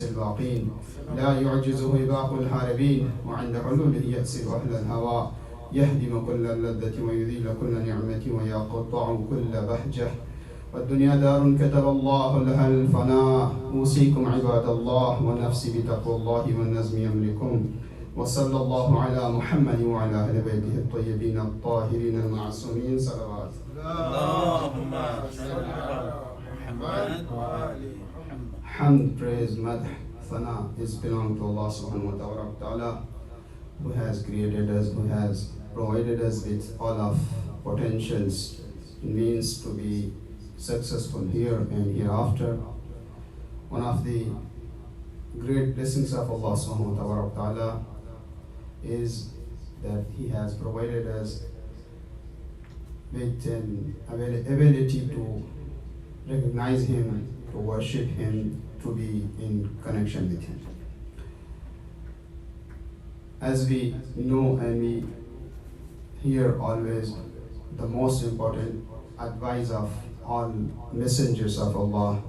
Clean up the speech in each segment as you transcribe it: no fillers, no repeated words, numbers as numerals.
الباقين لا يعجزه إباق الهاربين وعند حلوله يأسر أهل الهوى يهدم كل اللذة ويذيل كل نعمة ويقطع كل بهجة والدنيا دار كتب الله لها الفناء أوصيكم عباد الله ونفسي بتقوى الله والنزم يملكم وصلى الله على محمد وعلى أهل بيته الطيبين الطاهرين المعصومين صلوات اللهم صل على محمد وآل محمد. Hamd, praise, madh, thana is belong to Allah subhanahu wa ta'ala, who has created us, who has provided us with all of potentials, means to be successful here and hereafter. One of the great blessings of Allah subhanahu wa ta'ala is that He has provided us with an ability to recognize Him, to worship Him, to be in connection with Him. As we know and we hear always, the most important advice of all messengers of Allah,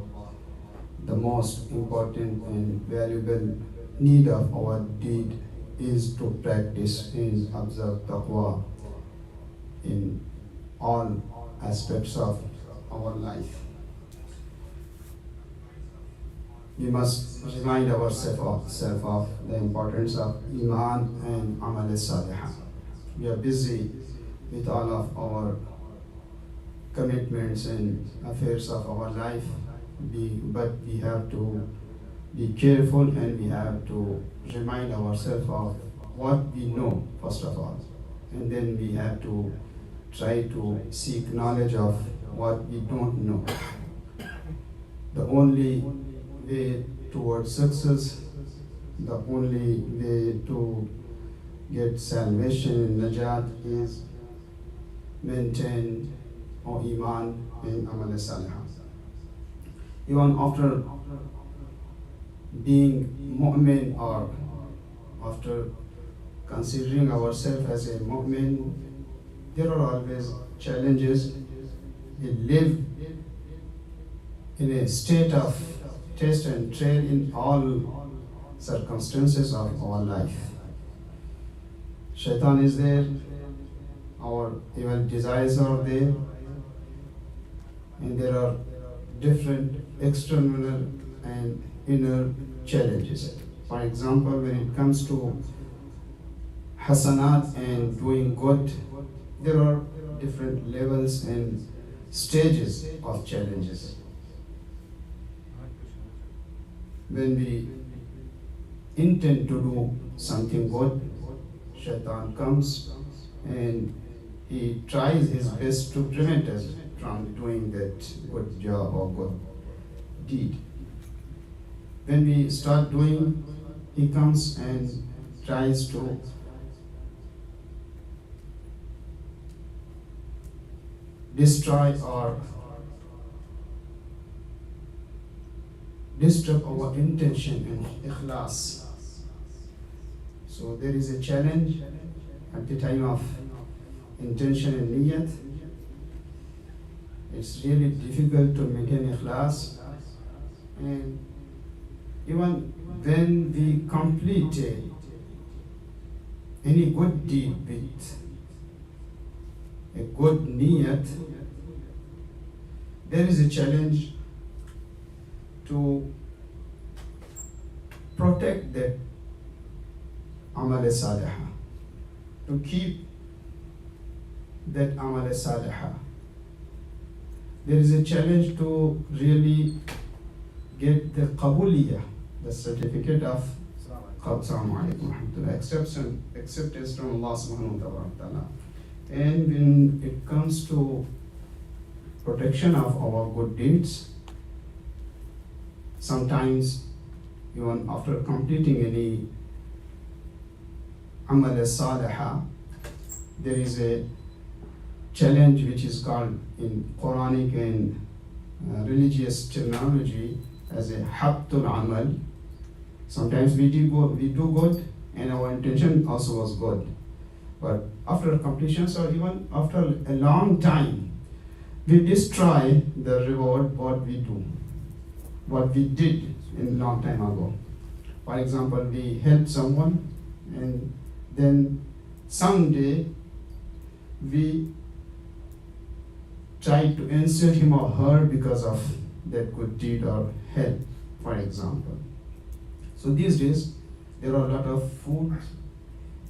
the most important and valuable need of our deed is to practice and observe taqwa in all aspects of our life. We must remind ourselves of the importance of Iman and Amal Salihah. We are busy with all of our commitments and affairs of our life, but we have to be careful and we have to remind ourselves of what we know first of all, and then we have to try to seek knowledge of what we don't know. The only way towards success, the only way to get salvation and najat is maintain our iman and amal salihah. Even after being mu'min or after considering ourselves as a mu'min, there are always challenges. We live in a state of test and trial in all circumstances of our life. Shaitan is there, our evil desires are there, and there are different external and inner challenges. For example, when it comes to hasanat and doing good, there are different levels and stages of challenges. When we intend to do something good, Shaitan comes and he tries his best to prevent us from doing that good job or good deed. When we start doing, he comes and tries to destroy or disturb our intention and ikhlas. So there is a challenge at the time of intention and niyat. It's really difficult to maintain ikhlas, and even when we complete any good deed with a good niyat, there is a challenge to protect that amal salihah, to keep that amal salihah. There is a challenge to really get the qabuliyah, the certificate of acceptance from Allah subhanahu wa ta'ala. And when it comes to protection of our good deeds, sometimes even after completing any amal salihah, there is a challenge which is called in Quranic and religious terminology as a habtul amal. Sometimes we do good and our intention also was good, but after completion or even after a long time, we destroy the reward what we did in long time ago. For example, we help someone, and then someday we try to insult him or her because of that good deed or help, for example. So these days, there are a lot of food,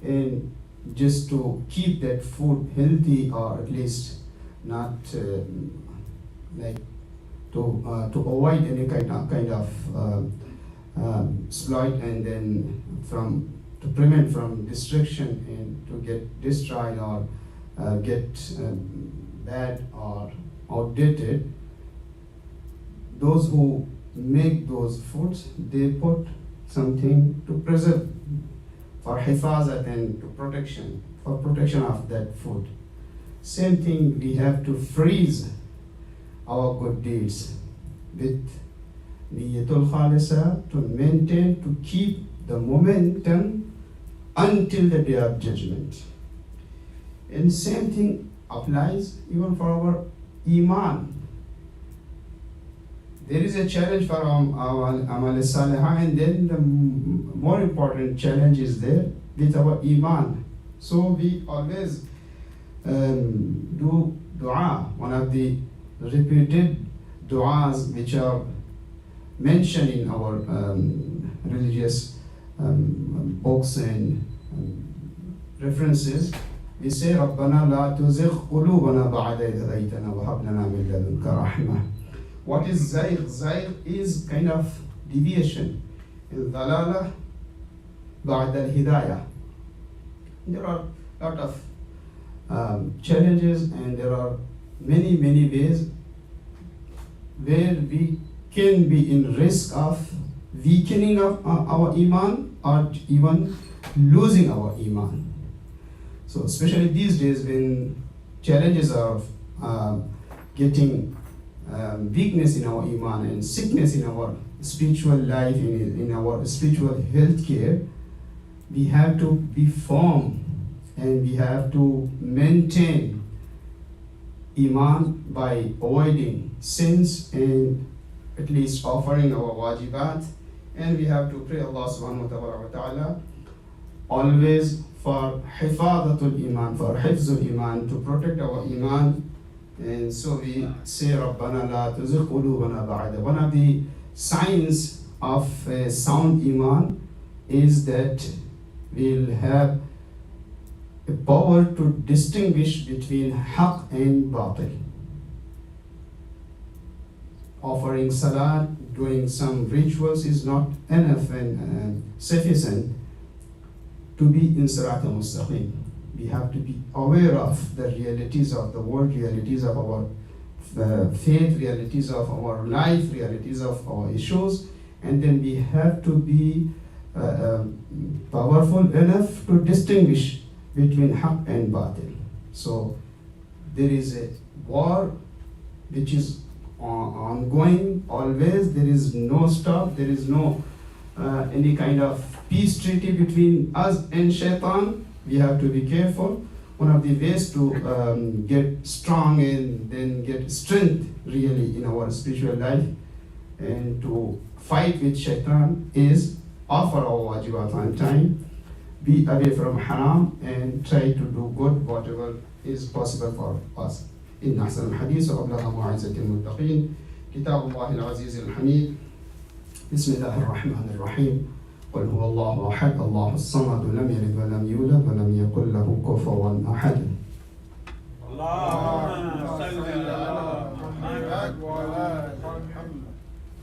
and just to keep that food healthy, or at least not like to avoid any kind of exploit, and then to prevent from destruction and to get destroyed or get bad or outdated. Those who make those foods, they put something to preserve, for hifazat and to protection, for protection of that food. Same thing, we have to freeze our good deeds with niyatul khalisa, to maintain, to keep the momentum until the day of judgment. And same thing applies even for our iman. There is a challenge for our amal salihah, and then the more important challenge is there with our iman. So we always do dua, one of the repeated duas which are mentioned in our religious books and references. We say, رَبَّنَا لَا تُزِغْ قُلُوبَنَا بَعْدَ إِذْ هَدَيْتَنَا وَهَبْ لَنَا مِن لَدُنكَ رَحْمَةً. What is zayg? Zayg is kind of deviation. Dalala ba'da al-hidayah. There are a lot of challenges, and there are many ways where we can be in risk of weakening of our iman, or even losing our iman. So especially these days, when challenges of getting weakness in our iman and sickness in our spiritual life, in our spiritual health care, we have to be firm, and we have to maintain iman by avoiding sins and at least offering our wajibat. And we have to pray Allah subhanahu wa ta'ala always for hifadatul iman, for hifzul iman, to protect our iman. And so we say, Rabbana la tuzigh qulubana ba'da. One of the signs of a sound iman is that we'll have a power to distinguish between haqq and batil. Offering salat, doing some rituals is not enough and sufficient to be in Sirat al-Mustaqim. We have to be aware of the realities of the world, realities of our faith, realities of our life, realities of our issues, and then we have to be powerful enough to distinguish between haqq and batil. So there is a war which is ongoing always. There is no stop. There is no any kind of peace treaty between us and shaitan. We have to be careful. One of the ways to get strong and then get strength really in our spiritual life and to fight with shaitan is offer our wajibat on time, be away from haram, and try to do good whatever is possible for us. إن أحسن الحديث وأبلغ موعظة المتقين كتاب الله العزيز الحميد. بسم الله الرحمن الرحيم. قل هو الله أحد الله الصمد لم يلد ولم يولد ولم يكن له كفوا أحد. اللهم صل على محمد وعلى آل محمد.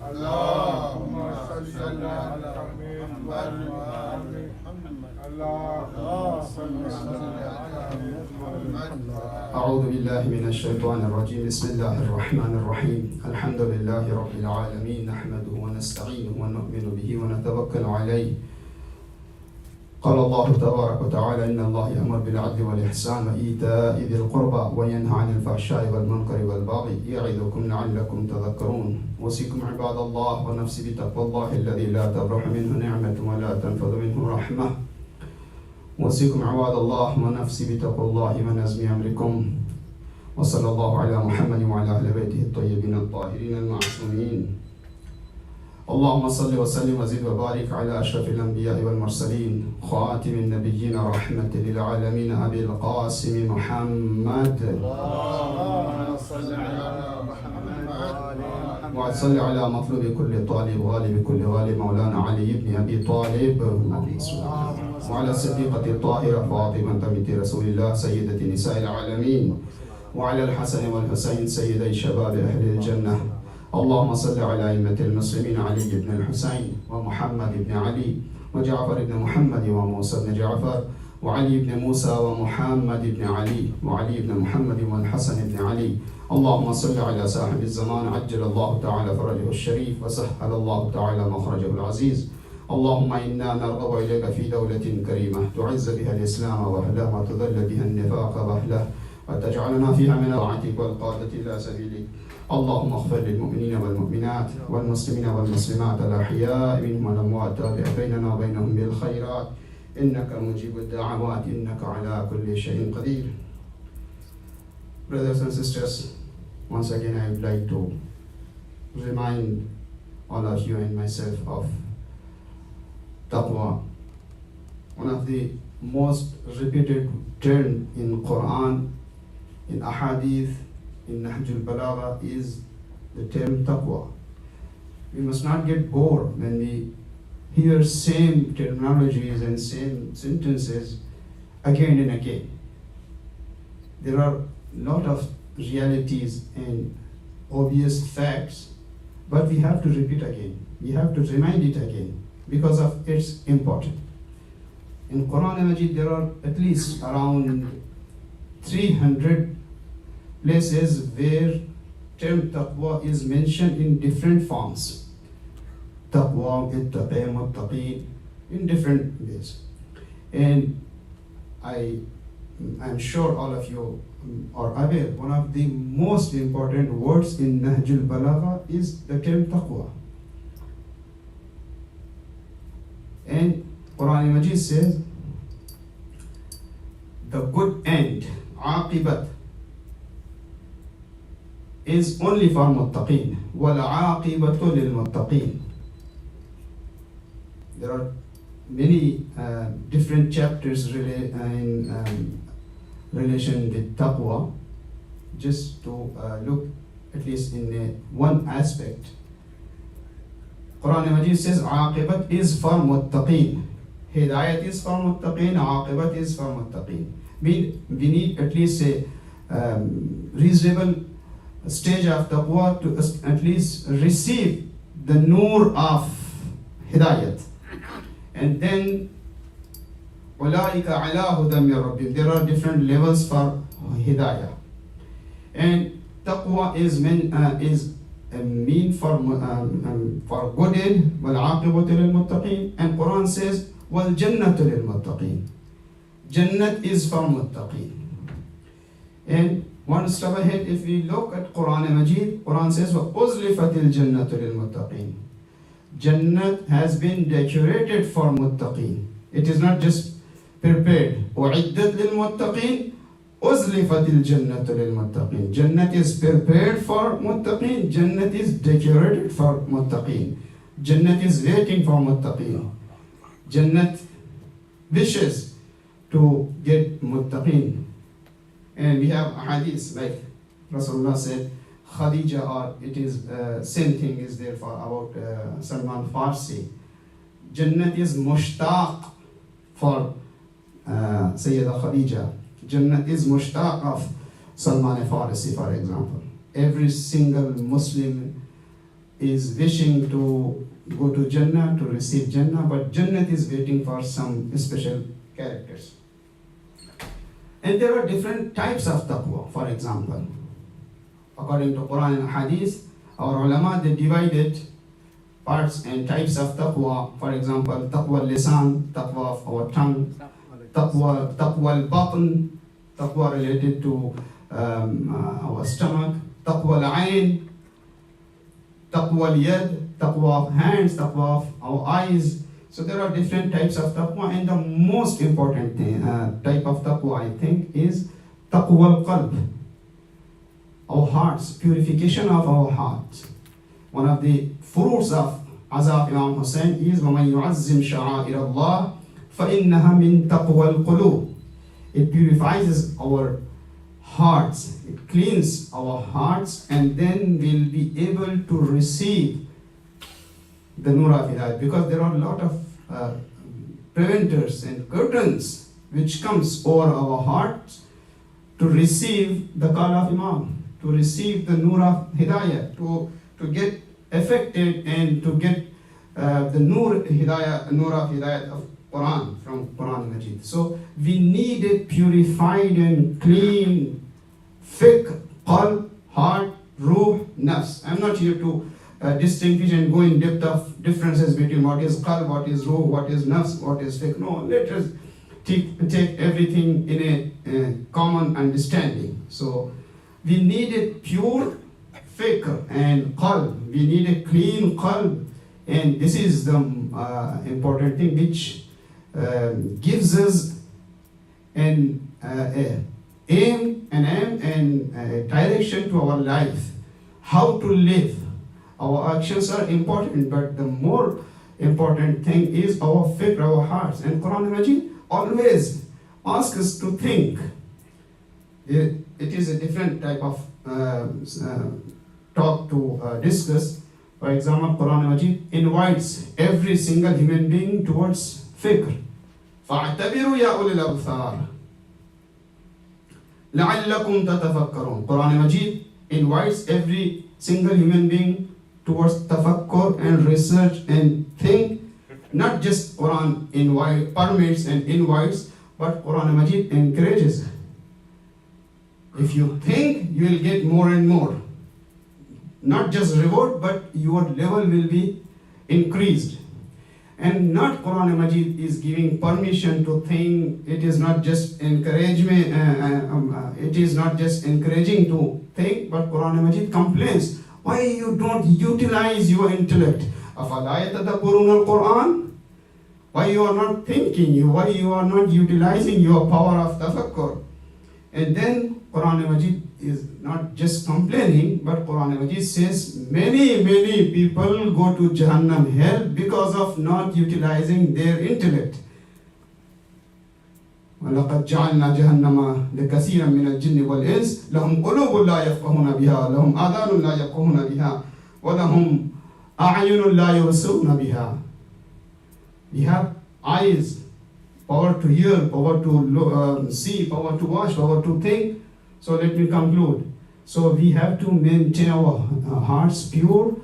اللهم صل على محمد وعلى آل محمد. اللهم صل على محمد. أعوذ بالله من الشيطان الرجيم. بسم الله الرحمن الرحيم. الحمد لله رب العالمين، نحمده ونستعينه ونؤمن به ونتوكل عليه. قال الله تبارك وتعالى: إن الله يأمر بالعدل والإحسان وإيتاء ذي القربى وينهى عن الفحشاء والمنكر والبغي يعظكم لعلكم تذكرون. أوصيكم عباد الله ونفسي بتقوى الله الذي لا تبرح منه نعمة ولا تنفذ منه رحمة. أوصيكم عباد الله ونفسي بتقوى الله من أزم أمركم. وصلى الله على محمد وعلى أهل بيته الطيبين الطاهرين المعصومين. اللهم صل وسلم وزد وبارك على أشرف الأنبياء والمرسلين خاتم النبيين رحمة للعالمين أبي القاسم محمد. اللهم صل على محمد وصل على مطلوب كل طالب غالب كل غالب مولانا علي بن أبي طالب وعلى الصديقة الطاهرة فاطمة بنت رسول الله سيدة نساء العالمين وعلى الحسن والحسين سيدي شباب أهل الجنة. اللهم صل على أئمة المسلمين علي بن الحسين ومحمد بن علي وجعفر بن محمد وموسى بن جعفر وعلي بن موسى ومحمد بن علي وعلي بن محمد والحسن بن علي. اللهم صل على صاحب الزمان عجل الله تعالى فرجه الشريف وسهل الله تعالى مخرجه العزيز. اللهم إنا نرغب إليك في دولة كريمة تعز بها الإسلام وأهله وتذل بها النفاق وأهله وتجعلنا فيها من طاعتك والقادة إلى سبيلك. اللهم اغفر للمؤمنين والمؤمنات والمسلمين والمسلمات الأحياء منهم والأموات تابع بيننا وبينهم بالخيرات إنك مجيب الدعوات إنك على كل شيء قدير. Brothers and sisters, once again I would like to remind all of you and myself of taqwa. One of the most repeated term in Quran, in Ahadith, in Nahjul Balagha is the term taqwa. We must not get bored when we hear same terminologies and same sentences again and again. There are a lot of realities and obvious facts, but we have to repeat again. We have to remind it again because of its importance. In Quran and Majid, there are at least around 300 places where term taqwa is mentioned in different forms. Taqwa, ittaqi, muttaqi, in different ways. And I'm sure all of you are aware, one of the most important words in Nahjul Balagha is the term taqwa. And Quran Majid says, the good end, aqibat, is only for muttaqeen. وَالْعَاقِبَةُ لِلْمُتَّقِينَ. There are many different chapters in relation with taqwa. Just to look at least in one aspect. Quran Majid says aqibat is for muttaqeen. Hidayat is for muttaqeen, aqibat is for muttaqeen. We need at least a reasonable stage of taqwa to at least receive the nur of hidayat. And then أولئك على هدى من ربهم. There are different levels for hidayah. And taqwa is a mean for good end. والعاقبة للمتقين. And Quran says والجنة للمتقين. Jannat is for muttaqeen. And one step ahead, if we look at Quran and Majid, Quran says وَأُزْلِفَتِ الْجَنَّةُ لِلْمُتَّقِينَ. Jannat has been decorated for muttaqeen. It is not just prepared. وَعِدَّتْ لِلْمُتَّقِينَ أُزْلِفَتِ الْجَنَّةُ لِلْمُتَّقِينَ. Jannat is prepared for muttaqeen. Jannat is decorated for muttaqeen. Jannat is waiting for muttaqeen. Jannat wishes to get muttaqeen. And we have hadiths like Rasulullah said, Khadija, or it is same thing is there for about Salman Farsi. Jannat is mushtaq for Sayyida Khadija. Jannat is mushtaq of Salman Farsi, for example. Every single Muslim is wishing to go to Jannah, to receive Jannah, but Jannat is waiting for some special characters. And there are different types of taqwa, for example. According to Quran and Hadith, our ulama, they divided parts and types of taqwa. For example, taqwa lisan, taqwa of our tongue, taqwa al-batn, taqwa related to our stomach, taqwa al-ayn, taqwa al-yad, taqwa of hands, taqwa of our eyes. So there are different types of taqwa, and the most important type of taqwa, I think, is taqwa al-qalb, our hearts, purification of our hearts. One of the fruits of Azaf Imam Hussein is وَمَنْ يُعَزِّمْ شَعَائِرَ اللَّهِ فَإِنَّهَا مِنْ تَقْوَى الْقُلُوبِ. It purifies our hearts, it cleans our hearts, and then we'll be able to receive the Nur of Hidayat, because there are a lot of preventers and curtains which comes over our hearts to receive the call of Imam, to receive the Nur of Hidayat, to get affected and to get the Nur of Hidayat of Quran from Quran Majid. So we need a purified and clean fiqh, qalb, heart, ruh, nafs. I'm not here to distinguish and go in depth of differences between what is qalb, what is ruh, what is nafs, what is fiqh. No, let us take everything in a common understanding. So we need a pure fiqh and qalb. We need a clean qalb, and this is the important thing which gives us an aim and direction to our life, how to live. Our actions are important, but the more important thing is our fiqh, our hearts. And Quran Majid always asks us to think. It is a different type of talk to discuss. For example, Quran Majid invites every single human being towards fiqh. فَاعْتَبِرُوا يَا أُولِي الْأَبْصَارِ لَعَلَّكُمْ تَتَفَكَّرُونَ. Quran Majid invites every single human being towards tafakkur and research and think. Not just Quran permits and invites, but Quran Majid encourages. If you think, you will get more and more. Not just reward, but your level will be increased. And not Quran Majid is giving permission to think. It is not just encouragement. It is not just encouraging to think, but Quran Majid complains. Why you don't utilize your intellect? أَفَلَا يَتَدَبَّرُونَ الْقُرْآنَ. Why you are not thinking? Why you are not utilizing your power of tafakkur? And then Quran Majid is not just complaining, but Quran Majid says many people go to Jahannam hell because of not utilizing their intellect. وَلَقَدْ جَعَلْنَا جَهَنَّمَ لِكَثِيرٍ مِنَ الْجِنِّ وَالْإِنسِ لَهُمْ قُلُوبٌ لَا يَفْقَهُونَ بِهَا لَهُمْ آذَانٌ لَا يَفْقَهُونَ بِهَا وَلَهُمْ أَعْيُنٌ لَا يُبْصِرُونَ بِهَا. We have eyes, power to hear, power to see, power to watch, power to think. So let me conclude. So we have to maintain our hearts pure,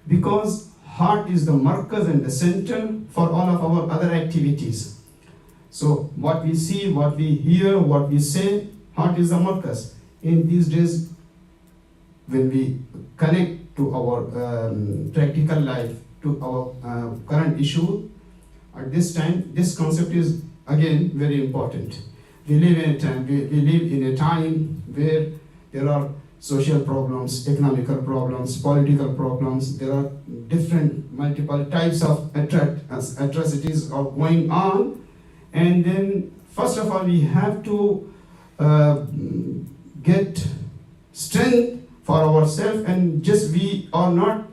because heart is the markaz and the center for all of our other activities. So what we see, what we hear, what we say, heart is the markaz. In these days, when we connect to our practical life, to our current issue, at this time, this concept is again very important. We live in a time where there are social problems, economical problems, political problems. There are different, multiple types of atrocities are going on. And then, first of all, we have to get strength for ourselves, and just we are not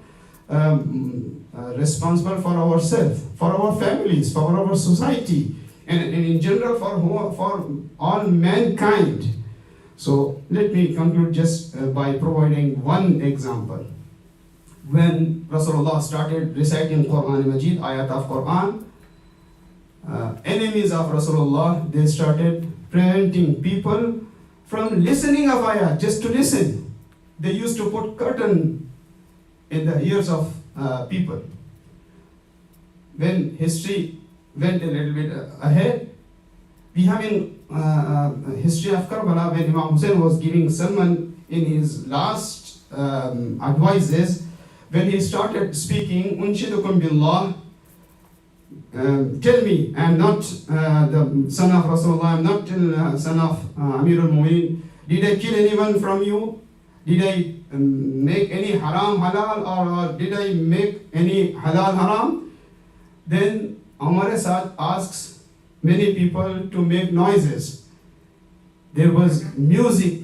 responsible for ourselves, for our families, for our society, and in general for all mankind. So let me conclude just by providing one example. When Rasulullah started reciting Quran Majid, ayat of Quran, enemies of Rasulullah, they started preventing people from listening of ayat, just to listen. They used to put curtain in the ears of people. When history went a little bit ahead, we have in history of Karbala, when Imam Hussein was giving sermon in his last advices, when he started speaking, Unshidukum billah, tell me, I am not the son of Rasulullah, I am not son of Amirul Mu'minin. Did I kill anyone from you? Did I make any haram halal, or did I make any halal haram? Then Amar Asad asks many people to make noises. There was music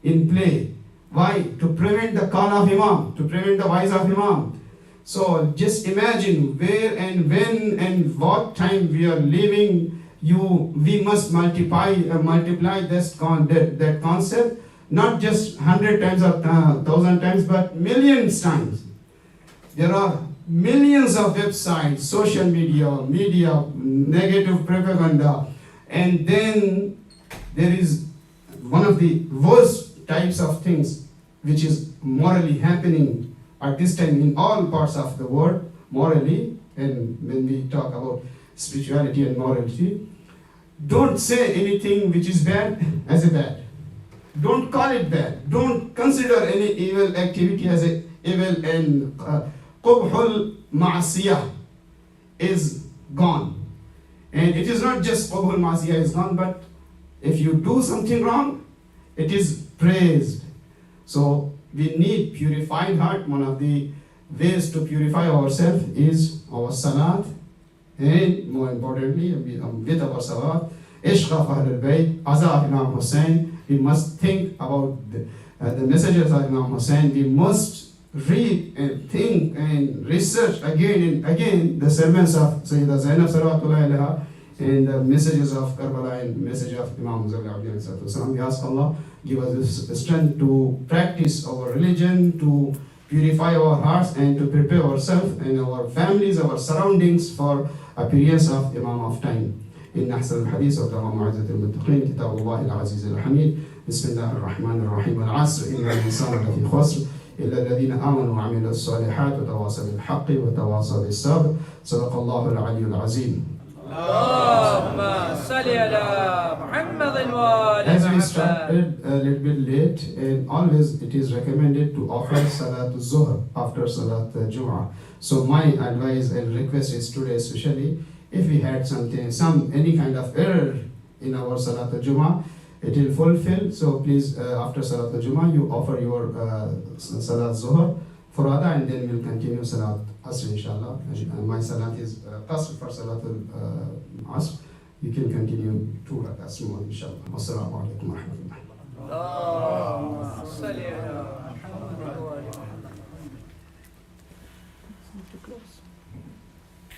in play. Why? To prevent the call of Imam, to prevent the voice of Imam. So just imagine where and when and what time we are living. We must multiply that concept, not just 100 times or 1,000 times, but millions times. There are millions of websites, social media, negative propaganda, and then there is one of the worst types of things which is morally happening at this time in all parts of the world, morally, and when we talk about spirituality and morality. Don't say anything which is bad as a bad. Don't call it bad. Don't consider any evil activity as a evil, and Qubhul Ma'asiyah is gone. And it is not just Qubhul Ma'asiyah is gone, but if you do something wrong, it is praised. So we need purified heart. One of the ways to purify ourselves is our salat, and more importantly, with our salat, Ishq of Ahlul Bayt, Aza of Imam Hussein. We must think about the messages of Imam Hussein. We must read and think and research again and again the sermons of Sayyidah Zainab Salawatullah Alaiha and the messages of Karbala and message of Imam Zali Abdi Sallallahu. We ask Allah give us the strength to practice our religion, to purify our hearts, and to prepare ourselves and our families, our surroundings for appearance of Imam of time. إن أحسن الحديث وكرم معزة المتقين كتاب الله العزيز الحميد. بسم الله الرحمن الرحيم. والعصر إن الإنسان لفي خسر إلا الذين آمنوا وعملوا الصالحات وتواصوا بالحق وتواصوا بالصبر. صدق الله العلي العظيم. اللهم صل على محمد وآل As we محمد. started a little bit late, and always it is recommended to offer Salat Zuhr after Salat Jum'ah. So my advice and request is today, especially if we had any kind of error in our Salat Jum'ah, it will fulfill. So please, after Salat Jum'ah, you offer your Salat Zuhr for Ada, and then we'll continue Salat Asr, inshallah. And my Salat is Qasr for Salat Asr. You can continue 2 rakats more, inshallah. Wassalamu alaikum wa rahmatullah.